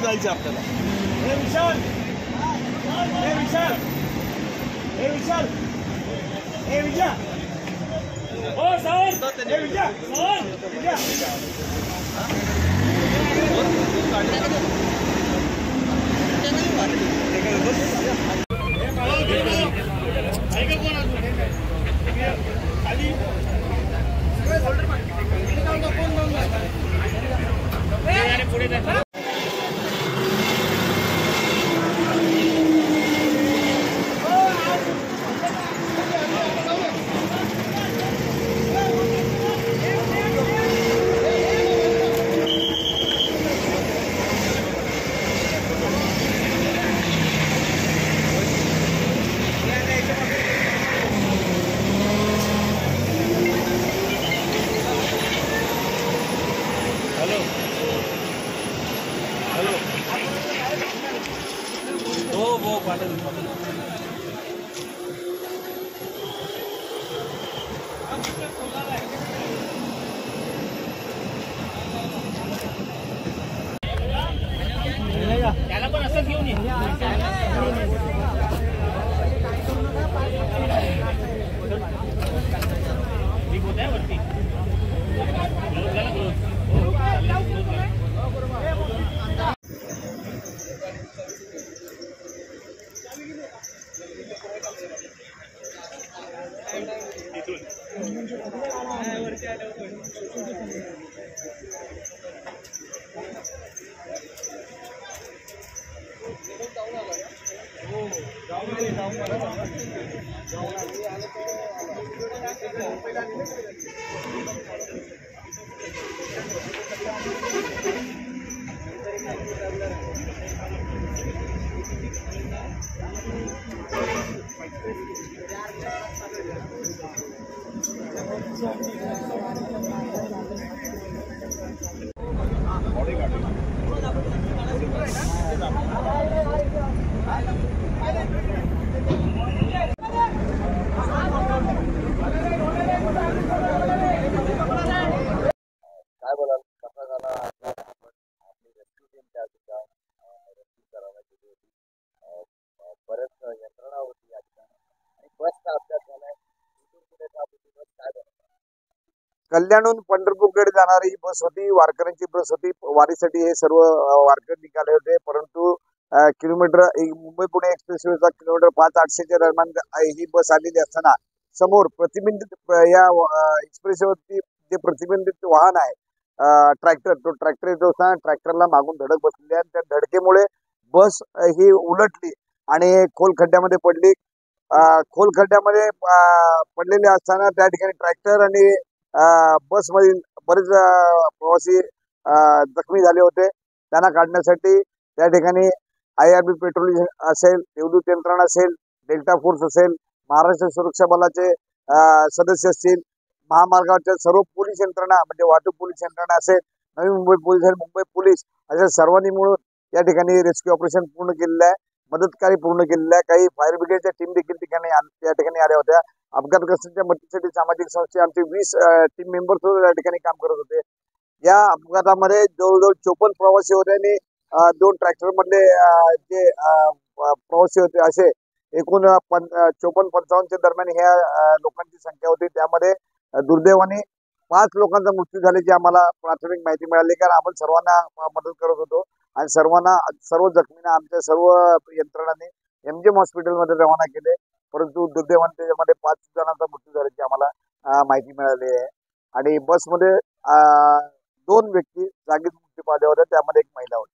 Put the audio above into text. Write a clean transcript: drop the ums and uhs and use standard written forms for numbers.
जायचं आपल्याला. वो पाटल त्याला पण असं घेऊन ये. वरती कल्याणहून पंढरपूरकडे जाणारी बस होती, वारकऱ्यांची बस होती. वारीसाठी हे सर्व वारकरी निघाले होते, परंतु किलोमीटर मुंबई पुणे एक्सप्रेसवेचा किलोमीटर 5-800च्या दरम्यान ही बस आलेली असताना समोर प्रतिबंधित या एक्सप्रेसवरती जे प्रतिबंधित वाहन आहे ट्रॅक्टर, तो ट्रॅक्टर येत असताना ट्रॅक्टरला मागून धडक बसलेली आहे. त्या धडकेमुळे बस ही उलटली आणि खोल खड्ड्यामध्ये पडली. खोल खड्ड्यामध्ये पडलेले असताना त्या ठिकाणी ट्रॅक्टर आणि बस मधील बरेच प्रवासी जखमी झाले होते. त्यांना काढण्यासाठी त्या ठिकाणी IRB पेट्रोलिंग असेल, देवदूत यंत्रणा असेल, डेल्टा फोर्स असेल, महाराष्ट्र सुरक्षा बलाचे सदस्य असतील, महामार्गाच्या सर्व पोलीस यंत्रणा म्हणजे वाहतूक पोलीस यंत्रणा असेल, नवी मुंबई पोलीस आणि मुंबई पोलीस अशा सर्वांनी मिळून या ठिकाणी रेस्क्यू ऑपरेशन पूर्ण केलेलं आहे, मदतकार्य पूर्ण केलेलं आहे. काही फायर ब्रिगेडच्या टीम देखील त्या ठिकाणी आल्या होत्या. अपघातग्रस्तांच्या मदतीसाठी सामाजिक संस्थे आमचे 20 टीम मेंबर्स या ठिकाणी काम करत होते. या अपघातामध्ये जवळजवळ 54 प्रवासी होते आणि 2 ट्रॅक्टर मधले जे प्रवासी होते असे एकूण 54-55च्या दरम्यान ह्या लोकांची संख्या होती. त्यामध्ये दुर्दैवाने 5 लोकांचा मृत्यू झाल्याची आम्हाला प्राथमिक माहिती मिळाली, कारण आपण सर्वांना मदत करत होतो आणि सर्व जखमींना आमच्या सर्व यंत्रणांनी MGM हॉस्पिटलमध्ये रवाना केले. परंतु दुर्दैवाने त्याच्यामध्ये 5 जणांचा मृत्यू झाल्याची आम्हाला माहिती मिळाली आहे. आणि बसमध्ये 2 व्यक्ती जागीच मृत्यू पावल्या होत्या, त्यामध्ये एक महिला होती.